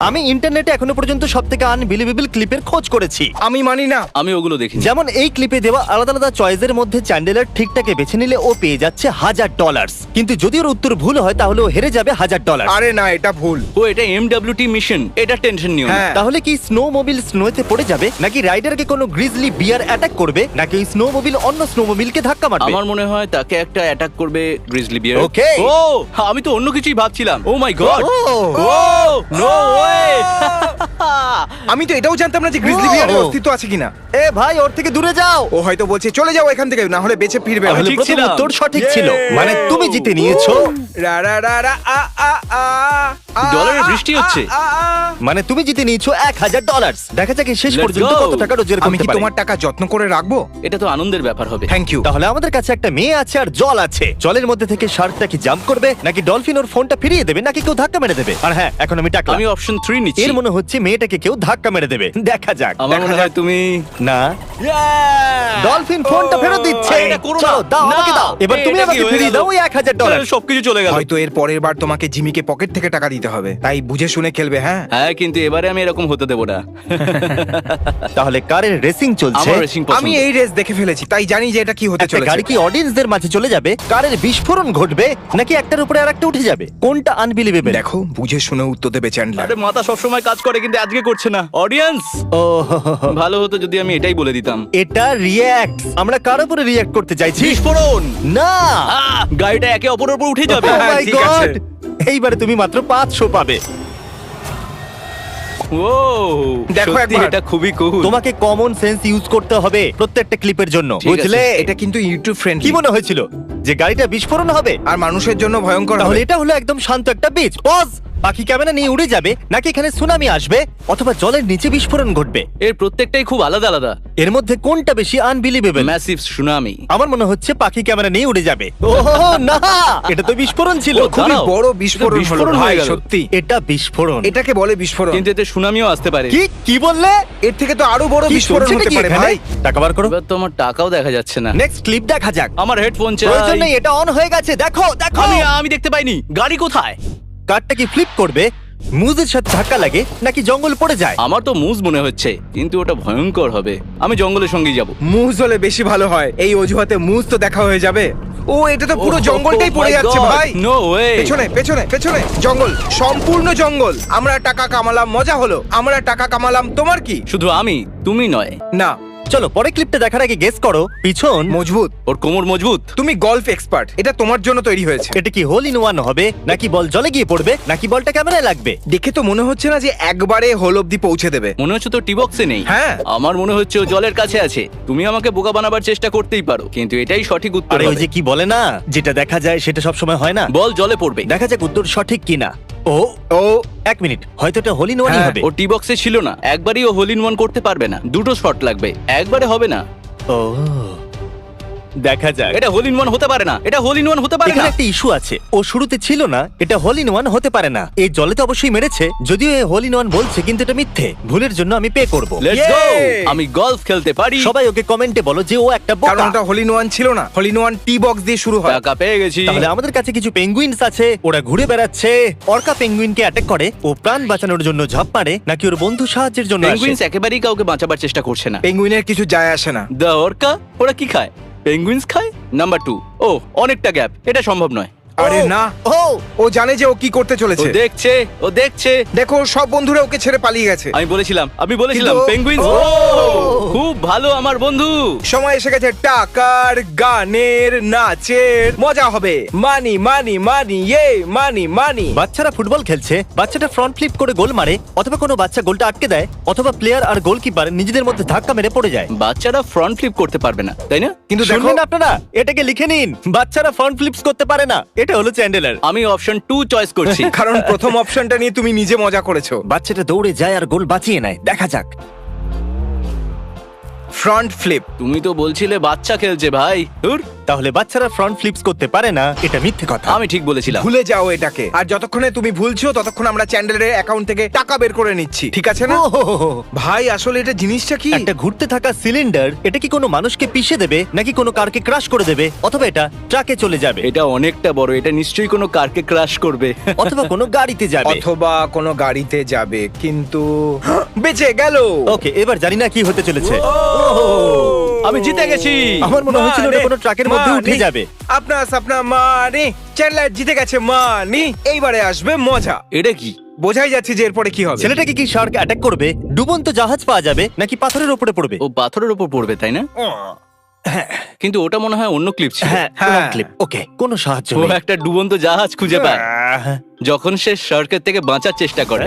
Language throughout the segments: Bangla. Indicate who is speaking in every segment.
Speaker 1: আমি ইন্টারনেটে এখনো পর্যন্ত সবথেকে আনবিলিভেবল ক্লিপের খোঁজ করেছি।
Speaker 2: আমি মানি না।
Speaker 3: আমি ওগুলো দেখিনি।
Speaker 1: যেমন এই ক্লিপে দেওয়া আলাদা আলাদা চয়েসের মধ্যে চ্যান্ডেলার ঠিকঠাকে বেছে নিলে ও পেয়ে যাচ্ছে $1000, কিন্তু যদি ওর উত্তর ভুল হয় তাহলে ও হেরে যাবে $1000।
Speaker 2: আরে না, এটা ভুল।
Speaker 3: ও এটা MWT মিশন, এটা টেনশন নিও না।
Speaker 2: হ্যাঁ।
Speaker 1: তাহলে কি স্নো মোবিল স্নোতে পড়ে যাবে, নাকি রাইডারকে কোনো গ্রিজলি বিয়ার অ্যাটাক করবে, নাকি ওই স্নো মোবিল অন্য স্নো মোবিলকে ধাক্কা মারবে?
Speaker 3: আমার মনে হয় তাকে একটা অ্যাটাক করবে গ্রিজলি বিয়ার।
Speaker 1: Okay.
Speaker 3: ও আমি তো অন্য কিছুই ভাবছিলাম। ও মাই গড।
Speaker 1: ও
Speaker 3: ও নো ওয়ে।
Speaker 2: আমি তো এটাও জানতাম না যে গ্রিজলি
Speaker 1: ও।
Speaker 2: বিয়ারের অস্তিত্ব আছে কিনা।
Speaker 1: এ ভাই, ওর থেকে দূরে যাও।
Speaker 2: ও হয়তো বলছে চলে যাও এখান থেকে, না হলে বেঁচে ফিরবে না।
Speaker 1: তাহলে
Speaker 3: ঠিক
Speaker 1: প্রথম
Speaker 3: ছিলাম।
Speaker 1: উত্তর সঠিক ছিল,
Speaker 2: Yay!
Speaker 1: মানে তুমি জিতে নিয়েছো।
Speaker 2: রা রা রা রা আ আ আ আ,
Speaker 3: ডলারের
Speaker 2: আ,
Speaker 3: বৃষ্টি
Speaker 2: আ,
Speaker 3: হচ্ছে।
Speaker 2: আ, আ।
Speaker 1: মানে তুমি জিতে নিয়েছো $1000। দেখা যাক শেষ
Speaker 3: Let's
Speaker 1: পর্যন্ত
Speaker 3: go.
Speaker 1: কত টাকা রোজগার
Speaker 2: আমি
Speaker 1: করতে
Speaker 2: কি
Speaker 1: পারে।
Speaker 2: তোমার টাকা যত্ন করে রাখবো?
Speaker 3: এটা তো আনন্দের ব্যাপার হবে।
Speaker 2: Thank you.
Speaker 1: তাহলে আমাদের কাছে একটা মেয়ে আছে আর জল আছে। জলের মধ্যে থেকে শার্কটা কি জাম্প করবে, নাকি ডলফিন ওর ফোনটা ফিরিয়ে দেবে, নাকি কেউ ধাক্কা মেরে দেবে? আর হ্যাঁ, এখন আমি টাকলাম।
Speaker 3: আমি অপশন 3 নিচ্ছি।
Speaker 1: এর মনে হচ্ছে মেয়েটাকে কেউ ধাক্কা মেরে দেবে। দেখা যাক।
Speaker 3: আমার মনে হয় তুমি
Speaker 1: না, ডলফিন ফোনটা ফেরত দিচ্ছে।
Speaker 3: এটা করো না।
Speaker 1: চলো দাও,
Speaker 3: না,
Speaker 1: আমাকে দাও। এবার তুমি
Speaker 3: এটা কি
Speaker 1: আমাকে
Speaker 3: হয়ে
Speaker 1: ফিরিয়ে
Speaker 3: গেল?
Speaker 1: দাও ওই $1000।
Speaker 3: সবকিছু চলে গেল।
Speaker 2: হয়তো এর পরের বার তোমাকে জিমিকে পকেট থেকে টাকা দিতে হবে, তাই বুঝে শুনে খেলবে। হ্যাঁ,
Speaker 3: হ্যাঁ, কিন্তু এবারে আমি এরকম হতে দেব না।
Speaker 1: তাহলে কারের রেসিং চলছে।
Speaker 3: আমার রেসিং পছন্দ।
Speaker 2: আমি এই রেস দেখে ফেলেছি, তাই জানি যে এটা কি হতে
Speaker 1: একটা
Speaker 2: চলেছে।
Speaker 1: গাড়ি কি অডিয়েন্সদের মাঝে চলে যাবে, কারের বিস্ফোরণ ঘটবে, নাকি একটার উপরে আরেকটা উঠে যাবে? কোনটা আনবিলিভেবল?
Speaker 2: দেখো, বুঝে শুনে উত্তর দেবে চ্যান্ডলার।
Speaker 3: আরে মাথা সবসময় কাজ করে, কিন্তু আজকে করছে না। অডিয়েন্স,
Speaker 1: ও
Speaker 3: ভালো হতো যদি আমি এটাই বলে দিতাম।
Speaker 1: এটা রিয়্যাক্ট। আমরা কার উপরে রিয়্যাক্ট করতে চাইছি?
Speaker 3: বিস্ফোরণ।
Speaker 1: না।
Speaker 3: গাড়িটা একে অপরের উপর উঠে যাবে।
Speaker 1: Oh my
Speaker 2: ঠিক আছে।
Speaker 1: God! এইবারে তুমি মাত্র 500 পাবে।
Speaker 3: ও
Speaker 2: দেখো
Speaker 3: সত্যি
Speaker 2: একবার।
Speaker 3: এটা খুবই কুল।
Speaker 1: তোমাকে কমন সেন্স ইউজ করতে হবে প্রত্যেকটা ক্লিপের জন্য,
Speaker 3: ঠিক আছে,
Speaker 1: বুঝলে?
Speaker 2: এটা কিন্তু ইউটিউব
Speaker 1: কি
Speaker 2: ফ্রেন্ডলি
Speaker 1: মনে হয়েছিল যে গাড়িটা বিস্ফোরণ হবে?
Speaker 2: আর মানুষের জন্য ভয়ঙ্কর
Speaker 1: তাহলে
Speaker 2: হবে।
Speaker 1: এটা হলো একদম শান্ত একটা বিচ। পজ। বাকি ক্যামেরা নিয়ে উড়ে যাবে, নাকি এখানে সুনামি আসবে, অথবা জলের নিচে বিস্ফোরণ ঘটবে?
Speaker 3: এর প্রত্যেকটাই খুব আলাদা আলাদা।
Speaker 1: এর মধ্যে কোনটা বেশি আনবিলিভেবল?
Speaker 3: Massive tsunami.
Speaker 1: আমার মনে হচ্ছে পাখি ক্যামেরা নিয়ে উড়ে যাবে। ও না, এটা তো বিস্ফোরণ ছিল।
Speaker 3: ও,
Speaker 2: খুবই
Speaker 3: দাঁড়াও।
Speaker 2: বড় বিস্ফোরণ হলো
Speaker 3: বিস্ফোরণ
Speaker 2: ভাই,
Speaker 3: হয়ে গেল।
Speaker 2: সত্যি।
Speaker 1: এটা বিস্ফোরণ।
Speaker 2: এটাকে বলে বিস্ফোরণ।
Speaker 3: কিন্তু এতে সুনামিও আসতে পারে।
Speaker 1: কি কি বললে?
Speaker 2: এর থেকে তো আরো বড়
Speaker 1: কি
Speaker 2: বিস্ফোরণ
Speaker 1: চলছে
Speaker 2: হতে
Speaker 1: নাকি
Speaker 2: পারে
Speaker 1: এখানে?
Speaker 2: ভাই।
Speaker 1: টাকা বার করো।
Speaker 3: এবার তো আমার টাকাও দেখা যাচ্ছে না।
Speaker 1: নেক্সট ক্লিপ দেখা যাক।
Speaker 3: আমার হেডফোন
Speaker 1: প্রয়োজন
Speaker 3: চাই।
Speaker 1: নেই, এটা অন হয়ে গেছে। দেখো দেখো।
Speaker 3: আমি দেখতে পাইনি। গাড়ি কোথায়?
Speaker 1: কারটা কি ফ্লিপ করবে, মুজের সাথে ধাক্কা লাগে, নাকি জঙ্গল পড়ে যায়?
Speaker 3: আমার তো মুজ মনে হচ্ছে, কিন্তু ওটা ভয়ঙ্কর হবে। আমি জঙ্গলের সঙ্গেই যাব।
Speaker 2: মুজ হলে বেশি ভালো হয়, এই অজুহাতে মুজ তো দেখা হয়ে যাবে। ও, এটা তো পুরো জঙ্গলটাই পড়ে যাচ্ছে ভাই।
Speaker 3: No way.
Speaker 2: পেছনে পেছনে পেছনে জঙ্গল, সম্পূর্ণ জঙ্গল। আমরা টাকা কামালাম, মজা হলো। আমরা টাকা কামালাম, তোমার কি?
Speaker 3: শুধু আমি, তুমি নয়।
Speaker 2: না,
Speaker 1: চলো পরে ক্লিপটা দেখার আগে গেস করো পিছন।
Speaker 2: মজবুত।
Speaker 3: ওর কোমর মজবুত।
Speaker 2: তুমি গলফ এক্সপার্ট, এটা তোমার জন্য তৈরি হয়েছে।
Speaker 1: এটা কি হোল ইন ওয়ান হবে, নাকি বল জলে গিয়ে পড়বে, নাকি বলটা ক্যামেরায় লাগবে?
Speaker 2: দেখে তো মনে হচ্ছে না যে একবারে হোল অব্দি পৌঁছে দেবে।
Speaker 3: মনে হচ্ছে তো টিবক্সে নেই।
Speaker 2: হ্যাঁ।
Speaker 3: আমার মনে হচ্ছে ও জলের কাছে আছে। তুমি আমাকে বোকা বানাবার চেষ্টা করতেই পারো, কিন্তু এটাই সঠিক উত্তর
Speaker 1: আরে ওই
Speaker 3: হবে।
Speaker 1: যে কি বলে না, যেটা দেখা যায় সেটা সবসময় হয় না।
Speaker 3: বল জলে পড়বে।
Speaker 1: দেখা যাক উত্তর সঠিক কিনা। ও
Speaker 2: ও,
Speaker 1: 1 মিনিট, হয়তো এটা হোল ইন ওয়ানই
Speaker 2: হ্যাঁ,
Speaker 1: হবে।
Speaker 3: ও টিবক্সে ছিল না। একবারই ও হোল ইন ওয়ান করতে পারবে না। দুটো শট লাগবে, একবারে হবে না।
Speaker 1: ও দেখা যাক।
Speaker 3: এটা হোল ইন ওয়ান হতে পারে না। এটা হোল ইন ওয়ান হতে পারে
Speaker 1: এখানে
Speaker 3: না।
Speaker 1: একটা ইস্যু আছে, ও শুরুতে ছিল না। এটা হোল ইন ওয়ান হতে পারে না। এই জলে তো অবশ্যই মেরেছে, যদিও এ হোল ইন ওয়ান বলছে, কিন্তু এটা মিথ্যে। ভুলের জন্য আমি পে করব।
Speaker 3: Let's go.
Speaker 2: Yay!
Speaker 3: আমি গলফ খেলতে পারি।
Speaker 1: সবাই ওকে কমেন্টে বলো যে ও একটা
Speaker 2: কারণ
Speaker 1: বোকা।
Speaker 2: ওটা হোল ইন ওয়ান ছিল না। Hole in one tee box দিয়ে শুরু হয়।
Speaker 3: টাকা পেয়ে গেছি।
Speaker 1: তাহলে আমাদের কাছে কিছু পেঙ্গুইনস আছে, ওরা ঘুরে বেড়াচ্ছে। অর্কা পেঙ্গুইনকে অ্যাটাক করে, ও প্রাণ বাঁচানোর জন্য ঝাঁপ মারে, নাকি ওর বন্ধু সাহায্যের জন্য আসে?
Speaker 3: পেঙ্গুইনস একেবারেই কাউকে বাঁচাবার চেষ্টা করছে না।
Speaker 2: পেঙ্গুইনের কিছু যায় আসে না।
Speaker 3: দ্য অর্কা ওরা কি খায়? পেঙ্গুইনস খায়। নাম্বার 2, ও অনেকটা গ্যাপ, এটা সম্ভব নয়।
Speaker 2: আরে না,
Speaker 1: ও
Speaker 2: ও জানে যে ও কি করতে
Speaker 3: ও
Speaker 2: চলেছে।
Speaker 3: দেখছে, ও দেখছে।
Speaker 2: দেখো, সব বন্ধুরা ওকে ছেড়ে পালিয়ে গেছে।
Speaker 3: আমি বলেছিলাম
Speaker 2: কিন্তু-
Speaker 3: পেঙ্গুইনস।
Speaker 2: ও!
Speaker 3: খুব ভালো আমার বন্ধু।
Speaker 2: সময় এসে গেছে টাকার, গানের, নাচের মজা হবে। মানি মানি মানি, ইয়ে মানি মানি।
Speaker 1: বাচ্চারা ফুটবল খেলছে, বাচ্চাটা ফ্রন্ট ফ্লিপ করে গোল মারে, অথবা কোনো বাচ্চা গোলটা আটকে দেয়, অথবা প্লেয়ার আর গোলকিপার নিজেদের মধ্যে ধাক্কা মেরে পড়ে যায়।
Speaker 3: বাচ্চারা ফ্রন্ট ফ্লিপ করতে পারবে না, তাই না?
Speaker 2: কিন্তু দেখো,
Speaker 1: শুনলেন আপনারা? এটাকে লিখে নিন, বাচ্চারা ফ্রন্ট ফ্লিপস করতে পারে না। এটা হলো চ্যান্ডেলার।
Speaker 3: আমি অপশন 2 চয়েস করছি।
Speaker 2: কারণ প্রথম অপশনটা নিয়ে তুমি নিজে মজা করেছো।
Speaker 1: বাচ্চাটা দৌড়ে যায় আর গোল বাঁচিয়ে নেয়। দেখা যাক।
Speaker 2: Front flip.
Speaker 3: তুমি তো বলছিলে বাচ্চা খেলছে ভাই। ধুর।
Speaker 1: তাহলে বাচ্চারা ফ্রন্ট ফ্লিপস করতে পারে না, এটা মিথ্যে কথা।
Speaker 3: আমি ঠিক বলেছিলাম।
Speaker 2: ভুলে যাও এটাকে। আর যতক্ষণে তুমি ভুলছো ততক্ষণ আমরা চ্যান্ডেলের অ্যাকাউন্ট থেকে টাকা বের করে নিচ্ছি, ঠিক আছে না?
Speaker 1: ওহ,
Speaker 2: ভাই আসলে এটা জিনিসটা কি?
Speaker 1: একটা ঘুরতে থাকা সিলিন্ডার, এটা কি কোনো মানুষকে পিষে দেবে নাকি কোনো কারকে ক্রাশ করে দেবে, অথবা এটা ট্রাকে চলে যাবে,
Speaker 3: এটা অনেকটা বড়, এটা নিশ্চয়ই কোনো কারকে ক্রাশ করবে।
Speaker 1: অথবা কোনো গাড়িতে যাবে।
Speaker 2: অথবা কোনো গাড়িতে যাবে, কিন্তু বেঁচে গেল।
Speaker 1: ওকে, এবার জানি না কি হতে চলেছে।
Speaker 3: আমি জিতে গেছি।
Speaker 1: আমার মনে হচ্ছিল ওটা কোনো ট্রাকের মধ্যে উঠে যাবে।
Speaker 2: আপনার মানে চ্যান্ডেলার জিতে গেছে মানে। এইবারে আসবে মজা।
Speaker 3: এটা কি?
Speaker 2: বোঝাই যাচ্ছে যে এরপরে কি হবে।
Speaker 1: ছেলেটাকে কি শার্ক অ্যাটাক করবে, ডুবন্ত জাহাজ পাওয়া যাবে, নাকি পাথরের উপরে পড়বে?
Speaker 3: ও পাথরের উপর পড়বে, তাই না? কিন্তু ওটা মনে হয় অন্য ক্লিপ ছিল।
Speaker 1: হ্যাঁ,
Speaker 2: হ্যাঁ।
Speaker 1: ক্লিপ। ওকে, কোনো সাহায্য
Speaker 3: ও
Speaker 1: নেই।
Speaker 3: একটা ডুবন্ত জাহাজ খুঁজে পায়
Speaker 1: আহ,
Speaker 3: যখন সে শার্কের থেকে বাঁচার চেষ্টা করে।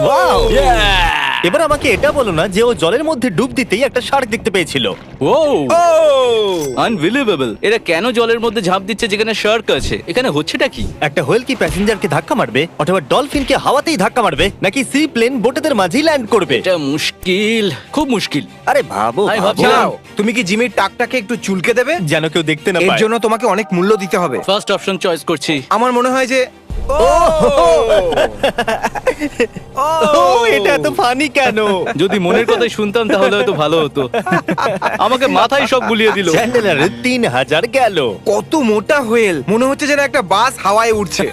Speaker 1: Wow!
Speaker 3: Yeah!
Speaker 1: এবার আমাকে এটা বলো না যে ও জলের মধ্যে ডুব দিতেই একটা শার্ক দেখতে পেয়েছিল।
Speaker 3: ও
Speaker 2: ও
Speaker 3: আনবিলিভেবল! এরা কেন জলের মধ্যে ঝাঁপ দিচ্ছে যেখানে শার্ক আছে? এখানে হচ্ছেটা কি?
Speaker 1: একটা হোয়েল কি প্যাসেঞ্জারকে ধাক্কা মারবে, অথবা ডলফিনকে হাওয়াতেই ধাক্কা মারবে, নাকি সি প্লেন বোটেদের মাঝেই ল্যান্ড করবে?
Speaker 3: এটা মুশকিল, খুব মুশকিল।
Speaker 1: আরে ভাবো
Speaker 3: আমি
Speaker 1: ভাবো।
Speaker 3: ভাবছিলাম-
Speaker 2: যাও, তুমি কি জিমির টাকটাকে একটু চুলকে দেবে?
Speaker 1: যেন কেউ দেখতে না
Speaker 2: এর
Speaker 1: পায়।
Speaker 2: জন্য তোমাকে অনেক মূল্য দিতে হবে।
Speaker 3: ফার্স্ট অপশন চয়েস করছি।
Speaker 2: আমার মনে হয় যে
Speaker 1: ও, এটা এত ফানি কেন?
Speaker 3: যদি মনের কথাই শুনতাম তাহলে হয়তো ভালো হতো। আমাকে মাথায় সব গুলিয়ে দিল।
Speaker 1: চ্যান্ডেলারের 3000 গেল।
Speaker 2: কত মোটা হোয়েল, মনে হচ্ছে যেন একটা বাস হাওয়ায় উঠছে।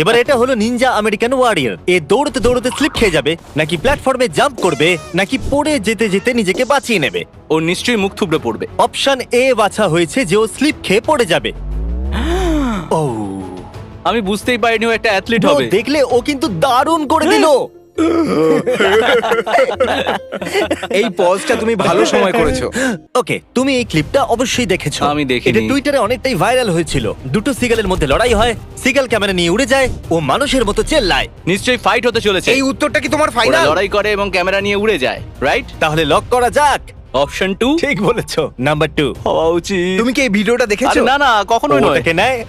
Speaker 1: এবার এটা হলো নিনজা আমেরিকান ওয়ারিয়র। এ দৌড়তে দৌড়তে স্লিপ খেয়ে যাবে, নাকি প্ল্যাটফর্মে জাম্প করবে, নাকি পড়ে যেতে যেতে নিজেকে বাঁচিয়ে নেবে?
Speaker 3: ও নিশ্চয়ই মুখ থুবড়ে পড়বে।
Speaker 1: অপশন এ বাছা হয়েছে যে ও স্লিপ খেয়ে পড়ে যাবে। ও,
Speaker 3: আমি বুঝতেই পারিনি ও একটা অ্যাথলিট
Speaker 1: ও
Speaker 3: হবে।
Speaker 1: দেখলে ও কিন্তু দারুণ করে দিল।
Speaker 2: এই পজটা তুমি ভালো সময় করেছো।
Speaker 1: ওকে, তুমি এই ক্লিপটা অবশ্যই দেখেছো।
Speaker 3: আমি দেখিনি।
Speaker 1: এটা টুইটারে অনেকটাই ভাইরাল হয়েছিল। দুটো সিগালের মধ্যে লড়াই হয়, সিগাল ক্যামেরা নিয়ে উড়ে যায়, ও মানুষের মতো চেল্লায়।
Speaker 3: নিশ্চয়ই ফাইট হতে চলেছে।
Speaker 2: এই উত্তরটা কি তোমার
Speaker 3: ওরা
Speaker 2: ফাইনাল?
Speaker 3: লড়াই করে এবং ক্যামেরা নিয়ে উড়ে যায়, রাইট?
Speaker 1: তাহলে লক করা যাক।
Speaker 3: অপশন 2
Speaker 1: ঠিক বলেছো। নাম্বার 2
Speaker 3: হওয়া উচিত।
Speaker 2: তুমি কি এই ভিডিওটা দেখেছো?
Speaker 3: আরে না না, কখনোই নয়।
Speaker 1: ওটাকে নেয়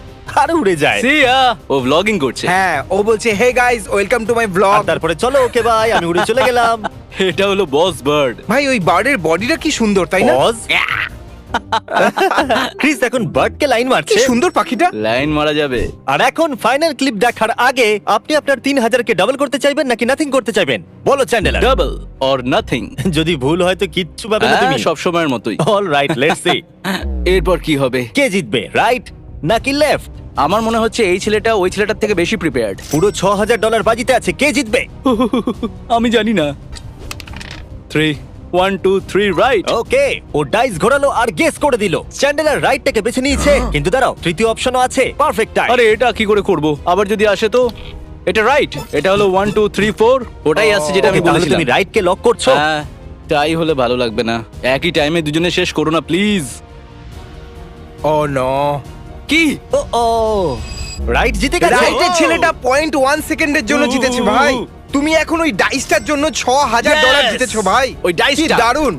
Speaker 1: আর উড়ে যায়।
Speaker 3: See ya! ও ব্লগিং করছে।
Speaker 2: হ্যাঁ, ও বলছে hey guys welcome to my
Speaker 1: আর
Speaker 2: ব্লগ।
Speaker 1: তারপরে চলো ওকে বাই, আমি উড়ে চলে গেলাম।
Speaker 3: এটা হলো বস বার্ড।
Speaker 2: ভাই ওই বার্ডের বডিটা কি সুন্দর, তাই না?
Speaker 1: পজ। ক্রিস এখন বার্ডকে লাইন
Speaker 2: কি
Speaker 1: মারছে।
Speaker 2: সুন্দর পাখিটা।
Speaker 3: লাইন মারা যাবে।
Speaker 1: আর এখন ফাইনাল ক্লিপ দেখার আগে আপনি আপনার 3000 কে ডাবল করতে চাইবেন নাকি নাথিং করতে চাইবেন? বলো চ্যান্ডেলার।
Speaker 3: Double or nothing.
Speaker 1: যদি ভুল হয় তো কিচ্ছু পাবে না তুমি।
Speaker 3: সব সময়ের মতোই।
Speaker 1: All right, let's see.
Speaker 3: এরপর কি হবে?
Speaker 1: কে জিতবে, রাইট নাকি লেফট?
Speaker 3: আমার মনে হচ্ছে এই ছেলেটা ওই ছেলেটার থেকে বেশি প্রিপেয়ার্ড।
Speaker 1: পুরো $6000 বাজিতে আছে, কে জিতবে?
Speaker 3: আমি জানি না। 3 1 2 3 রাইট।
Speaker 1: ওকে, ও ডাইস ঘোরালো আর গেস করে দিল। চ্যান্ডেলার রাইটটাকে বেছে নিয়েছে, কিন্তু দাঁড়াও, তৃতীয় অপশনও আছে, পারফেক্ট টাইম।
Speaker 3: আরে এটা কি করে করব? আবার যদি আসে তো? এটা রাইট। এটা হলো 1 2 3 4। ওটাই আসছে যেটা আমি
Speaker 1: তাহলে
Speaker 3: বলেছিলাম।
Speaker 1: তুমি রাইটকে লক করছো?
Speaker 3: হ্যাঁ, তাই হলে ভালো লাগবে না। একই টাইমে দুজনে শেষ করো না প্লিজ।
Speaker 2: ও নো,
Speaker 3: কি?
Speaker 1: ও রাইট জিতে গেছে।
Speaker 2: রাইটের ছেলেটা 0.1 সেকেন্ডের জন্য জিতেছে ভাই। তুমি এখন ওই ডাইসটার জন্য $6000
Speaker 3: Yes!
Speaker 2: জিতেছো ভাই।
Speaker 3: ওই ডাইসটা।
Speaker 2: কি দারুণ।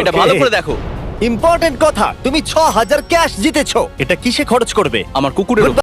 Speaker 3: এটা ভালো করে দেখো।
Speaker 1: ইম্পর্টেন্ট কথা, তুমি 6000 ক্যাশ জিতেছো। এটা কিসে খরচ করবে?
Speaker 3: আমার কুকুরের উপর।